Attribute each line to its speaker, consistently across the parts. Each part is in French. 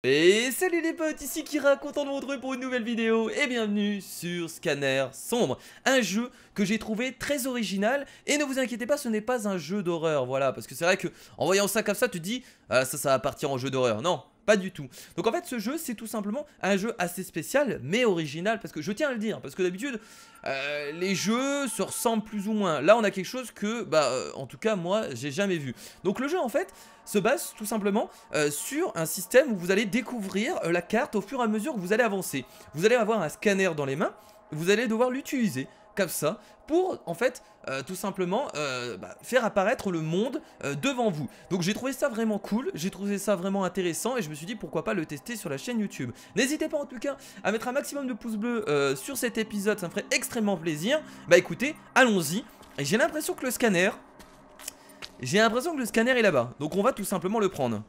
Speaker 1: Et salut les potes, ici Kira, content de vous retrouver pour une nouvelle vidéo et bienvenue sur Scanner Sombre, un jeu que j'ai trouvé très original. Et ne vous inquiétez pas, ce n'est pas un jeu d'horreur, voilà, parce que c'est vrai que en voyant ça comme ça, tu te dis ça va partir en jeu d'horreur. Non, pas du tout. Donc en fait ce jeu c'est tout simplement un jeu assez spécial mais original, parce que je tiens à le dire, parce que d'habitude les jeux se ressemblent plus ou moins. Là on a quelque chose que en tout cas moi j'ai jamais vu. Donc le jeu en fait se base tout simplement sur un système où vous allez découvrir la carte au fur et à mesure que vous allez avancer. Vous allez avoir un scanner dans les mains, vous allez devoir l'utiliser comme ça pour en fait tout simplement faire apparaître le monde devant vous. Donc j'ai trouvé ça vraiment cool, j'ai trouvé ça vraiment intéressant et je me suis dit pourquoi pas le tester sur la chaîne YouTube. N'hésitez pas en tout cas à mettre un maximum de pouces bleus sur cet épisode, ça me ferait extrêmement plaisir. Bah écoutez, allons-y. Et j'ai l'impression que le scanner est là-bas, donc on va tout simplement le prendre.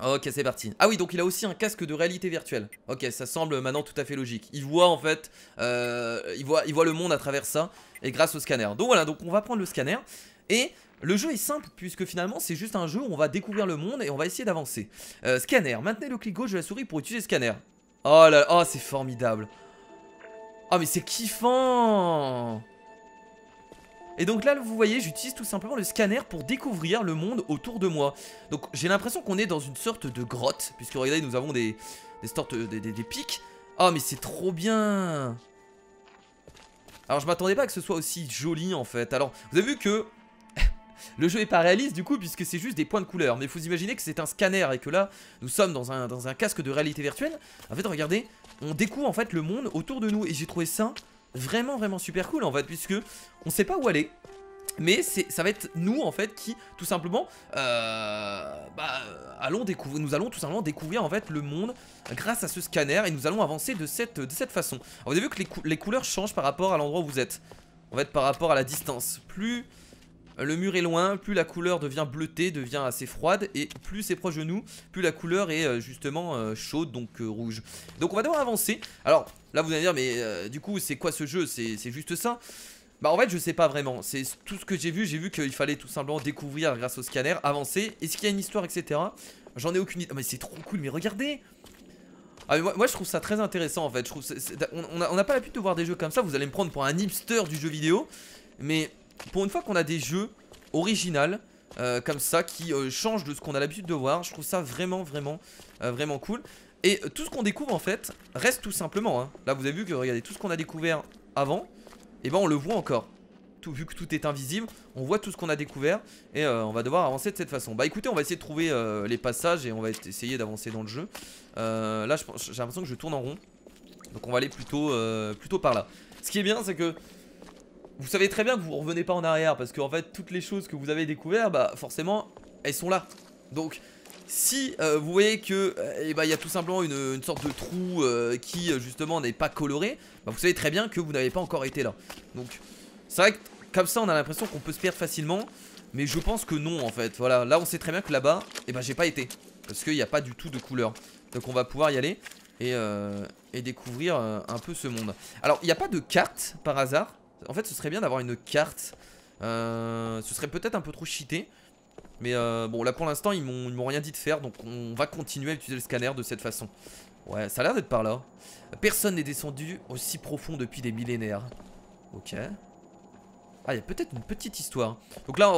Speaker 1: Ok, c'est parti. Ah oui, donc il a aussi un casque de réalité virtuelle. Ok, ça semble maintenant tout à fait logique. Il voit en fait, il voit le monde à travers ça, et grâce au scanner. Donc voilà, donc on va prendre le scanner. Et le jeu est simple, puisque finalement c'est juste un jeu où on va découvrir le monde et on va essayer d'avancer. Scanner, maintenez le clic gauche de la souris pour utiliser le scanner. Oh là, oh c'est formidable. Oh mais c'est kiffant. Et donc là vous voyez j'utilise tout simplement le scanner pour découvrir le monde autour de moi. Donc j'ai l'impression qu'on est dans une sorte de grotte, puisque regardez nous avons des sortes des pics. Oh mais c'est trop bien. Alors je m'attendais pas que ce soit aussi joli en fait. Alors vous avez vu que le jeu est pas réaliste du coup, puisque c'est juste des points de couleur. Mais vous imaginez que c'est un scanner et que là nous sommes dans un casque de réalité virtuelle. En fait regardez, on découvre en fait le monde autour de nous. Et j'ai trouvé ça vraiment super cool en fait, puisque on sait pas où aller, mais ça va être nous en fait qui tout simplement nous allons tout simplement découvrir en fait le monde grâce à ce scanner, et nous allons avancer de cette façon. Alors, vous avez vu que les couleurs changent par rapport à l'endroit où vous êtes, en fait par rapport à la distance. Plus le mur est loin, plus la couleur devient bleutée, devient assez froide, et plus c'est proche de nous, plus la couleur est justement chaude, donc rouge. Donc on va devoir avancer. Alors là vous allez dire mais du coup c'est quoi ce jeu? C'est juste ça? Bah en fait je sais pas vraiment, c'est tout ce que j'ai vu qu'il fallait tout simplement découvrir grâce au scanner, avancer. Est-ce qu'il y a une histoire etc? J'en ai aucune idée. Oh, mais c'est trop cool, mais regardez. Ah mais moi je trouve ça très intéressant en fait. Je trouve on n'a pas l'habitude de voir des jeux comme ça. Vous allez me prendre pour un hipster du jeu vidéo, mais pour une fois qu'on a des jeux originaux comme ça qui changent de ce qu'on a l'habitude de voir, je trouve ça vraiment cool. Et tout ce qu'on découvre en fait reste tout simplement hein. Là vous avez vu que regardez tout ce qu'on a découvert avant, et on le voit encore. Vu que tout est invisible, on voit tout ce qu'on a découvert. Et on va devoir avancer de cette façon. Bah écoutez, on va essayer de trouver les passages, et on va essayer d'avancer dans le jeu. Là j'ai l'impression que je tourne en rond, donc on va aller plutôt par là. Ce qui est bien c'est que vous savez très bien que vous revenez pas en arrière, parce qu'en fait toutes les choses que vous avez découvertes, bah forcément elles sont là. Donc si vous voyez que il y a tout simplement une sorte de trou qui justement n'est pas coloré, bah vous savez très bien que vous n'avez pas encore été là. Donc c'est vrai que comme ça on a l'impression qu'on peut se perdre facilement, mais je pense que non en fait. Voilà, là on sait très bien que là-bas j'ai pas été, parce qu'il n'y a pas du tout de couleur. Donc on va pouvoir y aller et découvrir un peu ce monde. Alors il n'y a pas de carte par hasard. En fait ce serait bien d'avoir une carte. Ce serait peut-être un peu trop cheaté, mais bon là pour l'instant ils m'ont rien dit de faire. Donc on va continuer à utiliser le scanner de cette façon. Ouais, ça a l'air d'être par là. Personne n'est descendu aussi profond depuis des millénaires. Ok. Ah, il y a peut-être une petite histoire. Donc là,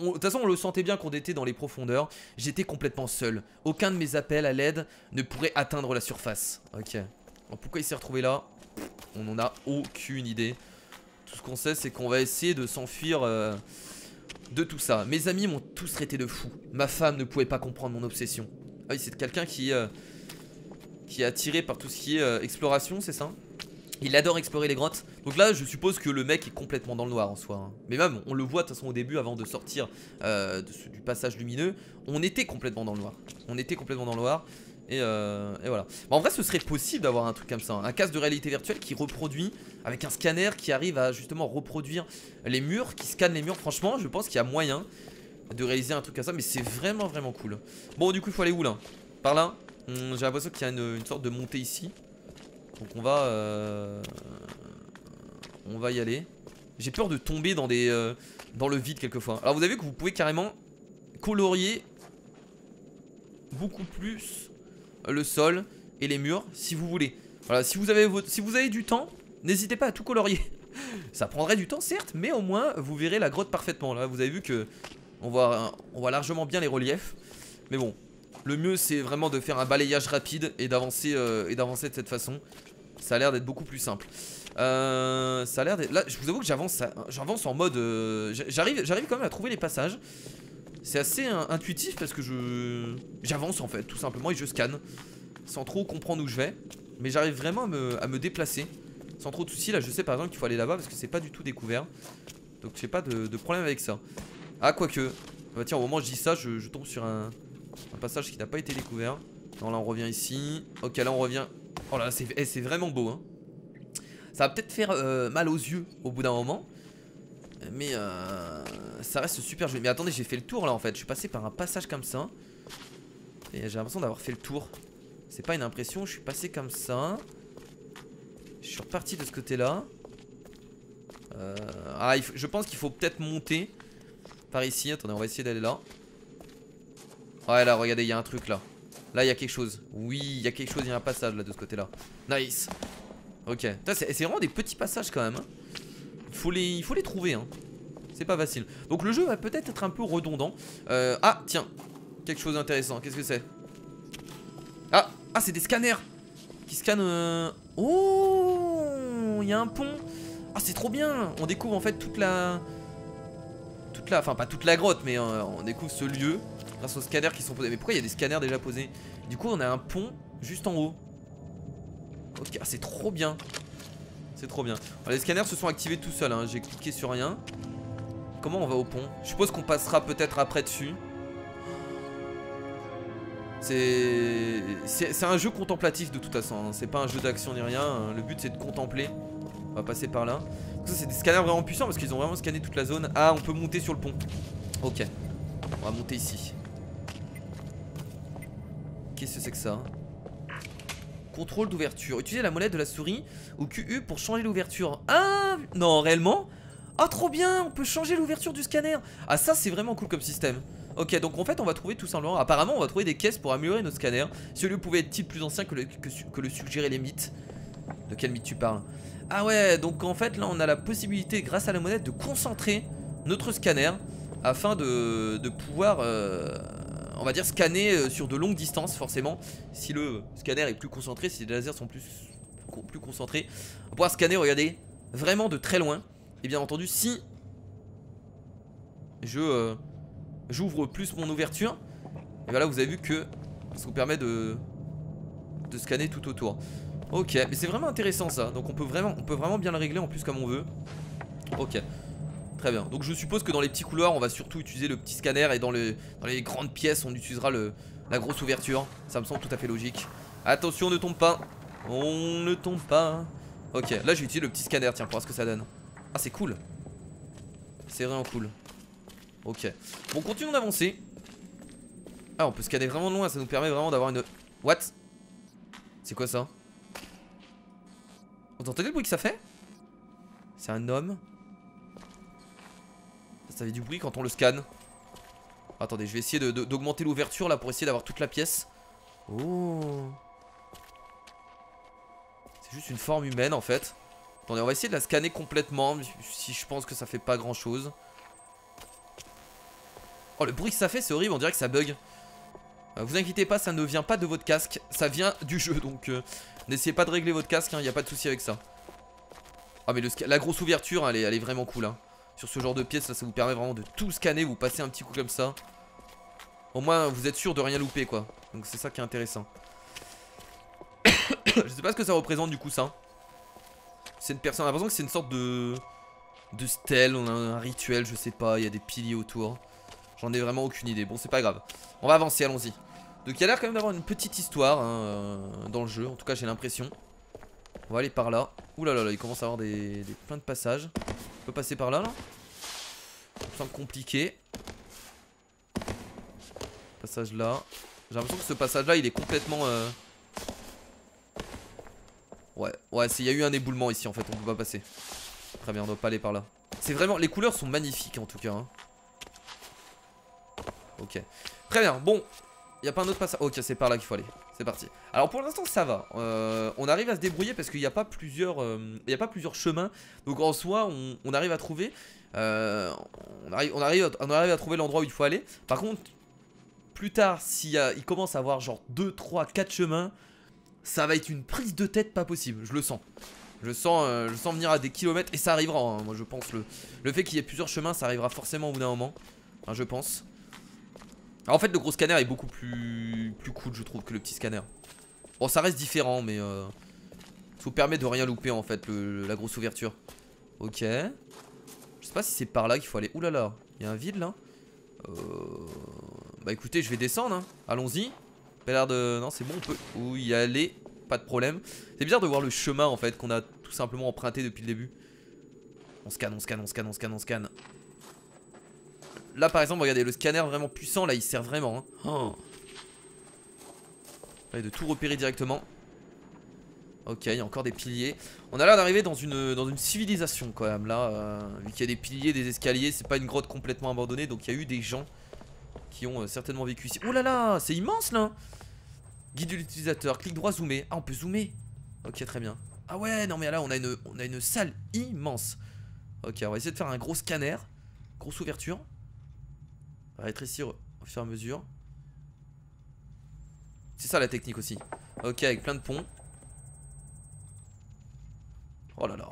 Speaker 1: de toute façon, on le sentait bien qu'on était dans les profondeurs. J'étais complètement seul. Aucun de mes appels à l'aide ne pourrait atteindre la surface. Ok. Alors pourquoi il s'est retrouvé là? On n'en a aucune idée. Tout ce qu'on sait, c'est qu'on va essayer de s'enfuir de tout ça. Mes amis m'ont tous traité de fou. Ma femme ne pouvait pas comprendre mon obsession. Ah oui, c'est quelqu'un qui est attiré par tout ce qui est exploration, c'est ça? Il adore explorer les grottes. Donc là je suppose que le mec est complètement dans le noir en soi hein. Mais même on le voit de toute façon au début, avant de sortir du passage lumineux. On était complètement dans le noir. On était complètement dans le noir. Et voilà. En vrai ce serait possible d'avoir un truc comme ça hein. Un casque de réalité virtuelle qui reproduit, avec un scanner qui arrive à justement reproduire les murs, qui scanne les murs. Franchement je pense qu'il y a moyen de réaliser un truc comme ça. Mais c'est vraiment cool. Bon du coup il faut aller où là? Par là. J'ai l'impression qu'il y a une sorte de montée ici. Donc on va y aller. J'ai peur de tomber dans le vide quelquefois. Alors vous avez vu que vous pouvez carrément colorier beaucoup plus le sol et les murs si vous voulez. Voilà, si vous avez du temps, n'hésitez pas à tout colorier. Ça prendrait du temps certes, mais au moins vous verrez la grotte parfaitement. Là vous avez vu que on voit largement bien les reliefs. Mais bon, le mieux c'est vraiment de faire un balayage rapide et d'avancer de cette façon. Ça a l'air d'être beaucoup plus simple. Ça a l'air d'être... Là je vous avoue que j'avance en mode j'arrive quand même à trouver les passages. C'est assez intuitif parce que j'avance en fait tout simplement et je scanne sans trop comprendre où je vais. Mais j'arrive vraiment à me déplacer sans trop de soucis. Là je sais par exemple qu'il faut aller là-bas parce que c'est pas du tout découvert. Donc j'ai pas de problème avec ça. Ah quoique, bah tiens au moment où je dis ça je tombe sur un passage qui n'a pas été découvert. Non là on revient ici. Ok là on revient. Oh là là c'est vraiment beau hein. Ça va peut-être faire mal aux yeux au bout d'un moment. Mais ça reste super joli. Mais attendez j'ai fait le tour là en fait. Je suis passé par un passage comme ça. Et j'ai l'impression d'avoir fait le tour. C'est pas une impression, je suis passé comme ça. Je suis reparti de ce côté là. Je pense qu'il faut peut-être monter par ici. Attendez on va essayer d'aller là. Ouais là regardez il y a un truc là. Là il y a quelque chose. Oui il y a quelque chose, il y a un passage là de ce côté là. Nice. Ok, c'est vraiment des petits passages quand même hein. Il faut les trouver hein. C'est pas facile. Donc le jeu va peut-être être un peu redondant. Ah tiens, quelque chose d'intéressant. Qu'est-ce que c'est? Ah c'est des scanners qui scannent Oh il y a un pont. Ah c'est trop bien. On découvre en fait enfin pas toute la grotte, mais on découvre ce lieu grâce aux scanners qui sont posés. Mais pourquoi il y a des scanners déjà posés? Du coup on a un pont juste en haut. Ok, c'est trop bien. C'est trop bien. Alors, les scanners se sont activés tout seuls hein. J'ai cliqué sur rien. Comment on va au pont? Je suppose qu'on passera peut-être après dessus. C'est un jeu contemplatif de toute façon hein. C'est pas un jeu d'action ni rien. Le but c'est de contempler. On va passer par là. Donc ça c'est des scanners vraiment puissants parce qu'ils ont vraiment scanné toute la zone. Ah on peut monter sur le pont. Ok. On va monter ici. Qu'est-ce que c'est que ça? Contrôle d'ouverture. Utilisez la molette de la souris ou QU pour changer l'ouverture. Ah non réellement? Ah trop bien. On peut changer l'ouverture du scanner. Ah ça c'est vraiment cool comme système. Ok donc en fait on va trouver tout simplement. Apparemment on va trouver des caisses pour améliorer nos scanners. Celui pouvait être-il plus ancien que le suggéraient les mythes? De quel mythe tu parles? Ah ouais donc en fait là on a la possibilité grâce à la molette de concentrer notre scanner afin de pouvoir on va dire scanner sur de longues distances forcément. Si le scanner est plus concentré, si les lasers sont plus concentrés, on va pouvoir scanner, regardez, vraiment de très loin. Et bien entendu si j'ouvre plus mon ouverture, et bien là vous avez vu que ça vous permet de scanner tout autour. Ok, mais c'est vraiment intéressant ça. Donc on peut vraiment bien le régler en plus comme on veut. Ok. Très bien, donc je suppose que dans les petits couloirs on va surtout utiliser le petit scanner. Et dans les grandes pièces on utilisera la grosse ouverture. Ça me semble tout à fait logique. Attention, on ne tombe pas. On ne tombe pas. Ok, là j'ai utilisé le petit scanner, tiens, pour voir ce que ça donne. Ah c'est cool. C'est vraiment cool. Ok, bon continuons d'avancer. Ah on peut scanner vraiment loin, ça nous permet vraiment d'avoir une... What? C'est quoi ça? Vous entendez le bruit que ça fait? C'est un homme. Ça fait du bruit quand on le scanne. Attendez, je vais essayer d'augmenter l'ouverture là pour essayer d'avoir toute la pièce. Oh. C'est juste une forme humaine en fait. Attendez, on va essayer de la scanner complètement. Si je pense que ça fait pas grand chose. Oh le bruit que ça fait c'est horrible, on dirait que ça bug. Vous inquiétez pas, ça ne vient pas de votre casque. Ça vient du jeu donc n'essayez pas de régler votre casque, il n'y a pas de souci avec ça. Ah mais la grosse ouverture elle est vraiment cool hein. Sur ce genre de pièce là ça vous permet vraiment de tout scanner. Vous passez un petit coup comme ça. Au moins vous êtes sûr de rien louper quoi. Donc c'est ça qui est intéressant. Je sais pas ce que ça représente du coup ça. C'est une personne, on a l'impression que c'est une sorte de stèle, on a un rituel, je sais pas, il y a des piliers autour. J'en ai vraiment aucune idée, bon c'est pas grave. On va avancer, allons-y. Donc il y a l'air quand même d'avoir une petite histoire hein, dans le jeu, en tout cas j'ai l'impression. On va aller par là. Ouh là là, il commence à avoir plein de passages. On peut passer par là là. Ça me semble compliqué. Passage là. J'ai l'impression que ce passage là il est complètement ouais, il y a eu un éboulement ici en fait, on peut pas passer. Très bien, on doit pas aller par là. C'est vraiment, les couleurs sont magnifiques en tout cas hein. Ok, très bien, bon. Il y a pas un autre passage, ok c'est par là qu'il faut aller. C'est parti. Alors pour l'instant ça va. On arrive à se débrouiller parce qu'il n'y a pas plusieurs, chemins. Donc en soi on arrive à trouver. On arrive à trouver l'endroit où il faut aller. Par contre, plus tard, il commence à avoir genre 2, 3, 4 chemins, ça va être une prise de tête pas possible. Je le sens. Je sens venir à des kilomètres et ça arrivera. Hein. Moi je pense le fait qu'il y ait plusieurs chemins, ça arrivera forcément au bout d'un moment. Enfin, je pense. Alors, en fait, le gros scanner est beaucoup plus cool, je trouve, que le petit scanner. Bon, ça reste différent, mais ça vous permet de rien louper en fait, la grosse ouverture. Ok. Je sais pas si c'est par là qu'il faut aller. Ouh là là, il y a un vide là. Bah écoutez, je vais descendre. Hein. Allons-y. Pas l'air de. Non, c'est bon, on peut y aller. Pas de problème. C'est bizarre de voir le chemin en fait qu'on a tout simplement emprunté depuis le début. On scanne, on scanne, on scanne, on scanne, on scanne. Là par exemple, regardez, le scanner vraiment puissant, là il sert vraiment. Hein. Oh. Allez, de tout repérer directement. Ok, il y a encore des piliers. On a l'air d'arriver dans une civilisation quand même là. Vu qu'il y a des piliers, des escaliers, c'est pas une grotte complètement abandonnée. Donc il y a eu des gens qui ont certainement vécu ici. Oh là là, c'est immense là. Guide de l'utilisateur, clic droit, zoomer. Ah, on peut zoomer. Ok, très bien. Ah ouais, non mais là on a une salle immense. Ok, on va essayer de faire un gros scanner. Grosse ouverture. On va rétrécir au fur et à mesure. C'est ça la technique aussi. Ok, avec plein de ponts. Oh là là.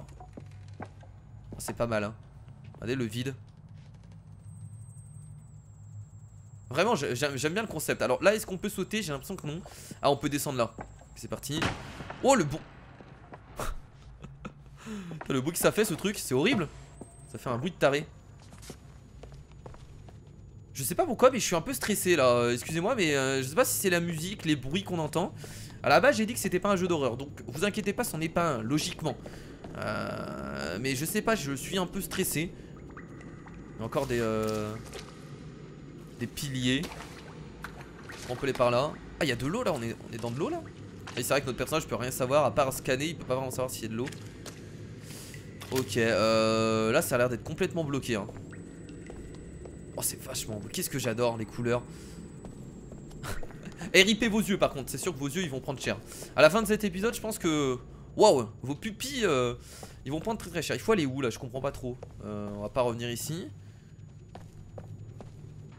Speaker 1: C'est pas mal hein. Regardez le vide. Vraiment j'aime bien le concept. Alors là est-ce qu'on peut sauter? J'ai l'impression que non. Ah, on peut descendre là. C'est parti. Oh le bon. Le bruit que ça fait ce truc, c'est horrible. Ça fait un bruit de taré. Je sais pas pourquoi mais je suis un peu stressé là. Excusez-moi mais je sais pas si c'est la musique, les bruits qu'on entend. À la base j'ai dit que c'était pas un jeu d'horreur. Donc vous inquiétez pas, c'en est pas un, logiquement. Mais je sais pas, je suis un peu stressé. Il y a encore des piliers. On peut aller par là. Ah, il y a de l'eau là, on est dans de l'eau là. Et c'est vrai que notre personnage peut rien savoir, à part scanner, il peut pas vraiment savoir s'il y a de l'eau. Ok, là ça a l'air d'être complètement bloqué hein. Oh c'est vachement beau, qu'est-ce que j'adore les couleurs. Et ripez vos yeux par contre, c'est sûr que vos yeux ils vont prendre cher. À la fin de cet épisode je pense que waouh, vos pupilles ils vont prendre très très cher. Il faut aller où là, je comprends pas trop. On va pas revenir ici.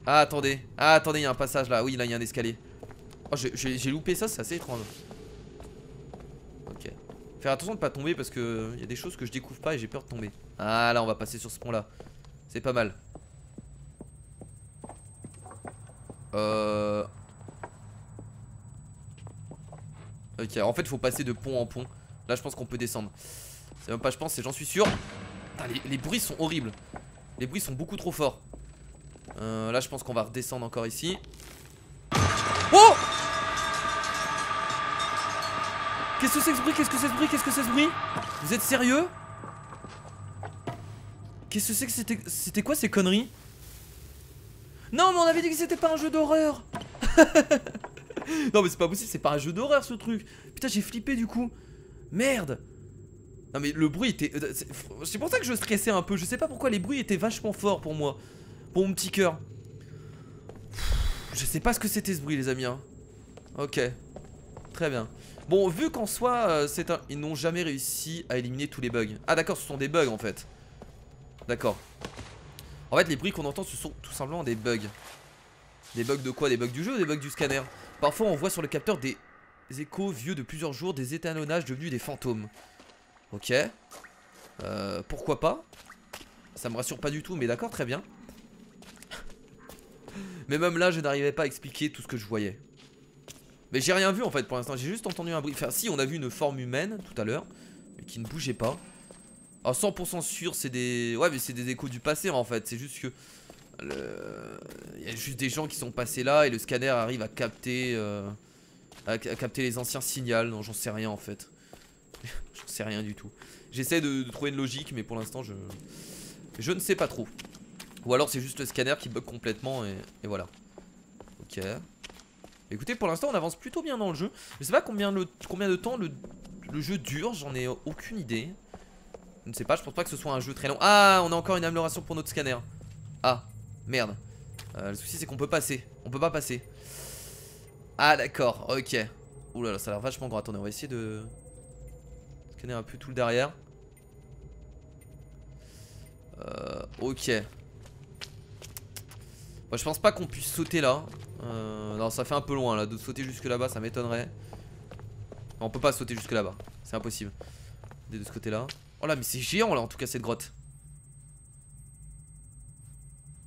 Speaker 1: Ah attendez, il y a un passage là, oui là il y a un escalier. Oh j'ai loupé ça, c'est assez étrange. Ok. Faire attention de pas tomber parce que il y a des choses que je découvre pas et j'ai peur de tomber. Ah là on va passer sur ce pont là. C'est pas mal. Ok, en fait faut passer de pont en pont. Là je pense qu'on peut descendre. C'est même pas je pense, c'est j'en suis sûr. Putain, les bruits sont horribles. Les bruits sont beaucoup trop forts. Là je pense qu'on va redescendre encore ici. Oh! Qu'est-ce que c'est que ce bruit? Qu'est-ce que c'est ce bruit? Qu'est-ce que c'est ce bruit? Vous êtes sérieux? Qu'est-ce que c'est que c'était quoi ces conneries? Non mais on avait dit que c'était pas un jeu d'horreur. Non mais c'est pas possible, c'est pas un jeu d'horreur ce truc. Putain j'ai flippé du coup. Merde. Non mais le bruit était... c'est pour ça que je stressais un peu. Je sais pas pourquoi les bruits étaient vachement forts pour moi. Pour mon petit cœur. Je sais pas ce que c'était ce bruit les amis hein. Ok. Très bien. Bon vu qu'en soi ils n'ont jamais réussi à éliminer tous les bugs. Ah d'accord, ce sont des bugs en fait. D'accord. En fait les bruits qu'on entend ce sont tout simplement des bugs. Des bugs de quoi? Des bugs du jeu ou des bugs du scanner? Parfois on voit sur le capteur des échos vieux de plusieurs jours, des étalonnages devenus des fantômes. Ok. Pourquoi pas? Ça me rassure pas du tout mais d'accord, très bien. Mais même là je n'arrivais pas à expliquer tout ce que je voyais. Mais j'ai rien vu en fait pour l'instant, j'ai juste entendu un bruit. Enfin si, on a vu une forme humaine tout à l'heure, mais qui ne bougeait pas. À 100% sûr c'est des... Ouais mais c'est des échos du passé en fait. C'est juste que il y a juste des gens qui sont passés là et le scanner arrive à capter les anciens signaux. Non j'en sais rien en fait. J'en sais rien du tout. J'essaie de trouver une logique mais pour l'instant je ne sais pas trop. Ou alors c'est juste le scanner qui bug complètement et voilà. Ok. Écoutez pour l'instant on avance plutôt bien dans le jeu. Je sais pas combien de temps le jeu dure, j'en ai aucune idée. Je ne sais pas, je pense pas que ce soit un jeu très long. Ah on a encore une amélioration pour notre scanner. Ah merde. Le souci c'est qu'on peut passer. On peut pas passer. Ah d'accord, ok. Ouh là là, ça a l'air vachement grand. Attendez, on va essayer de scanner un peu tout le derrière. Ok. Moi, je pense pas qu'on puisse sauter là. Non, ça fait un peu loin là. De sauter jusque là-bas, ça m'étonnerait. On peut pas sauter jusque là-bas. C'est impossible. De ce côté-là. Oh là, mais c'est géant là, en tout cas, cette grotte.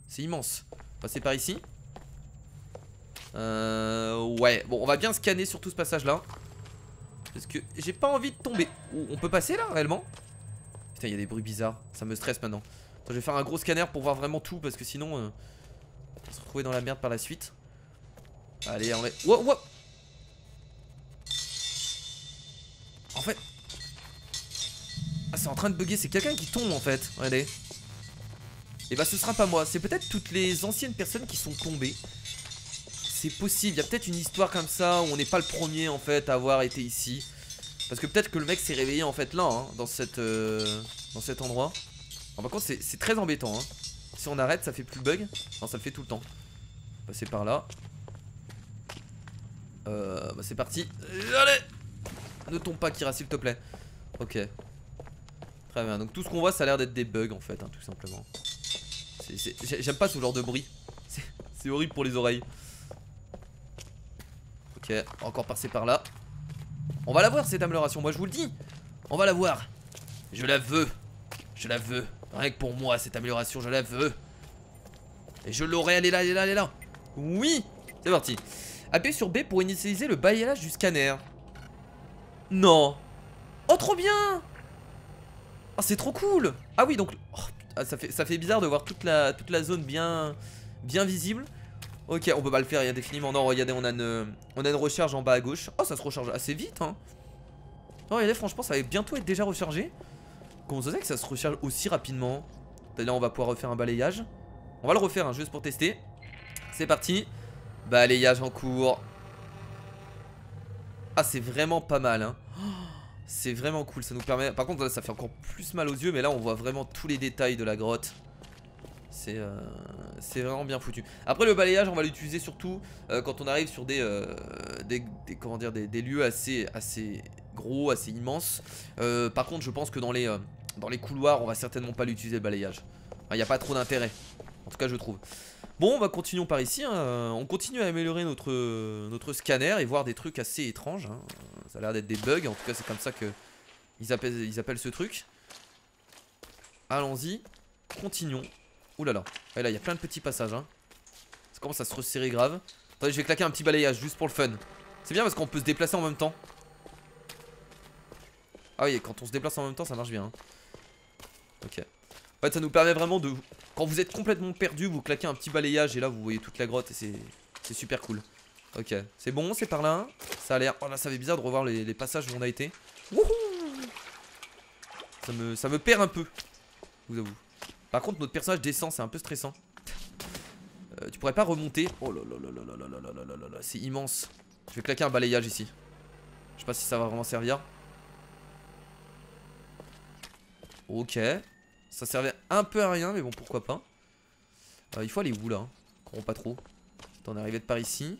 Speaker 1: C'est immense. Passer par ici. Ouais, bon, on va bien scanner sur tout ce passage-là. Parce que j'ai pas envie de tomber. On peut passer là, réellement? Putain, il y a des bruits bizarres. Ça me stresse maintenant. Attends, je vais faire un gros scanner pour voir vraiment tout. Parce que sinon, on va se retrouver dans la merde par la suite. Allez, on est... Wow, wow. En fait... Ah, c'est en train de bugger. C'est quelqu'un qui tombe, en fait. Regardez. Et bah, ce sera pas moi. C'est peut-être toutes les anciennes personnes qui sont tombées. C'est possible, il y a peut-être une histoire comme ça où on n'est pas le premier en fait à avoir été ici. Parce que peut-être que le mec s'est réveillé en fait là, hein, dans cet endroit. Alors, par contre c'est très embêtant, hein. Si on arrête ça fait plus le bug. Non, ça le fait tout le temps. Passer par là. Bah c'est parti. Allez. Ne tombe pas Kira s'il te plaît. Ok. Très bien, donc tout ce qu'on voit ça a l'air d'être des bugs en fait, hein, tout simplement. J'aime pas ce genre de bruit. C'est horrible pour les oreilles. Ok, encore passer par là. On va la voir cette amélioration, moi je vous le dis. On va la voir. Je la veux. Je la veux. Rien que pour moi cette amélioration, je la veux. Et je l'aurai, elle est là, elle est là, elle est là. Oui. C'est parti. Appuyez sur B pour initialiser le balayage du scanner. Non. Oh trop bien. Oh c'est trop cool. Ah oui donc oh, putain, ça fait bizarre de voir toute la zone bien visible. Ok, on peut pas le faire indéfiniment. Non, regardez, on a une recharge en bas à gauche. Oh, ça se recharge assez vite, hein. Oh, regardez, franchement, ça va bientôt être déjà rechargé. Comment ça se fait que ça se recharge aussi rapidement? Là, on va pouvoir refaire un balayage. On va le refaire, hein, juste pour tester. C'est parti. Balayage en cours. Ah, c'est vraiment pas mal, hein. C'est vraiment cool, ça nous permet... Par contre, là, ça fait encore plus mal aux yeux, mais là, on voit vraiment tous les détails de la grotte. C'est vraiment bien foutu. Après le balayage on va l'utiliser surtout quand on arrive sur des lieux assez gros, assez immenses. Par contre je pense que dans les couloirs on va certainement pas l'utiliser le balayage. Il n'y a pas trop d'intérêt. En tout cas je trouve. Bon bah continuons par ici, hein. On continue à améliorer notre scanner et voir des trucs assez étranges, hein. Ça a l'air d'être des bugs. En tout cas c'est comme ça que ils appellent ce truc. Allons-y. Continuons. Ouh là là, et là il y a plein de petits passages, hein. Ça commence à se resserrer grave. Attendez, je vais claquer un petit balayage juste pour le fun. C'est bien parce qu'on peut se déplacer en même temps. Ah oui, quand on se déplace en même temps ça marche bien, hein. Ok. En fait ça nous permet vraiment de... Quand vous êtes complètement perdu, vous claquez un petit balayage et là vous voyez toute la grotte et c'est super cool. Ok, c'est bon, c'est par là. Ça a l'air... Oh là ça fait bizarre de revoir les passages où on a été. Wouhou. Ça me perd un peu, je vous avoue. Par contre notre personnage descend, c'est un peu stressant. Tu pourrais pas remonter. Oh là là là là là là là là là là, c'est immense. Je vais claquer un balayage ici. Je sais pas si ça va vraiment servir. Ok. Ça servait un peu à rien mais bon pourquoi pas. Il faut aller où là? Courons pas trop. Attends, on est arrivé de par ici.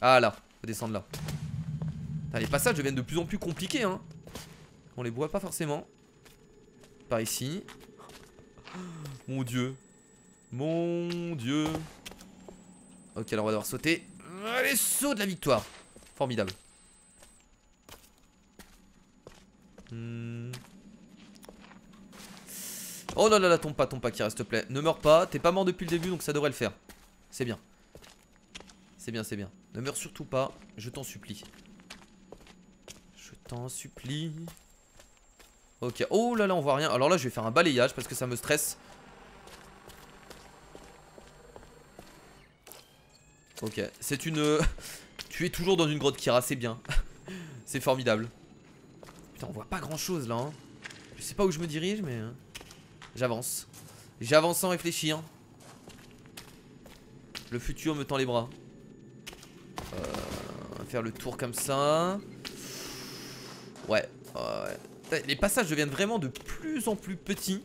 Speaker 1: Ah là, faut descendre là. Putain, les passages deviennent de plus en plus compliqués, hein. On les voit pas forcément. Par ici. Mon dieu. Mon dieu. Ok, alors on va devoir sauter. Allez, saut de la victoire. Formidable. Oh là là là, tombe pas, Kira, s'il te plaît. Ne meurs pas, t'es pas mort depuis le début donc ça devrait le faire. C'est bien. C'est bien, c'est bien. Ne meurs surtout pas, je t'en supplie. Je t'en supplie. Ok, oh là là, on voit rien. Alors là, je vais faire un balayage parce que ça me stresse. Ok, c'est une... Tu es toujours dans une grotte Kira, c'est bien. C'est formidable. Putain, on voit pas grand chose là, hein. Je sais pas où je me dirige mais... J'avance. J'avance sans réfléchir. Le futur me tend les bras. On va faire le tour comme ça. Ouais, ouais. Les passages deviennent vraiment de plus en plus petits.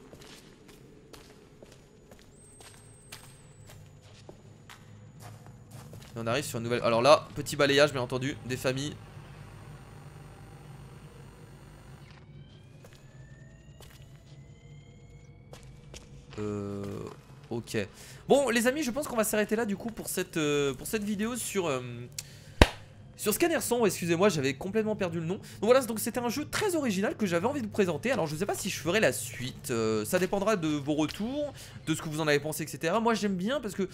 Speaker 1: Et on arrive sur une nouvelle... Alors là, petit balayage bien entendu, des familles. Ok. Bon les amis, je pense qu'on va s'arrêter là du coup pour cette vidéo sur Scanner Sombre. Excusez-moi, j'avais complètement perdu le nom. Donc voilà, donc c'était un jeu très original que j'avais envie de vous présenter. Alors je sais pas si je ferai la suite, ça dépendra de vos retours, de ce que vous en avez pensé, etc. Moi j'aime bien parce que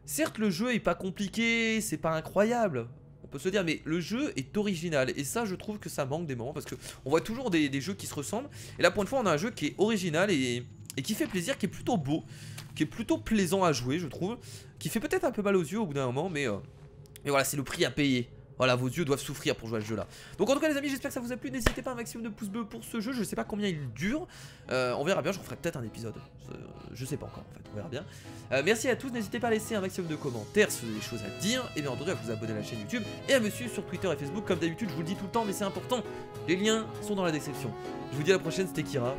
Speaker 1: certes le jeu est pas compliqué, c'est pas incroyable, on peut se dire, mais le jeu est original. Et ça je trouve que ça manque des moments, parce que on voit toujours des jeux qui se ressemblent. Et là pour une fois on a un jeu qui est original et qui fait plaisir, qui est plutôt beau, qui est plutôt plaisant à jouer je trouve, qui fait peut-être un peu mal aux yeux au bout d'un moment, mais voilà, c'est le prix à payer. Voilà, vos yeux doivent souffrir pour jouer à ce jeu là. Donc en tout cas les amis, j'espère que ça vous a plu. N'hésitez pas à un maximum de pouces bleus pour ce jeu. Je sais pas combien il dure, on verra bien, je referai peut-être un épisode, je sais pas encore en fait, on verra bien. Merci à tous, n'hésitez pas à laisser un maximum de commentaires si vous avez des choses à dire. Et bien entendu à vous abonner à la chaîne YouTube et à me suivre sur Twitter et Facebook. Comme d'habitude je vous le dis tout le temps, mais c'est important, les liens sont dans la description. Je vous dis à la prochaine, c'était Kira.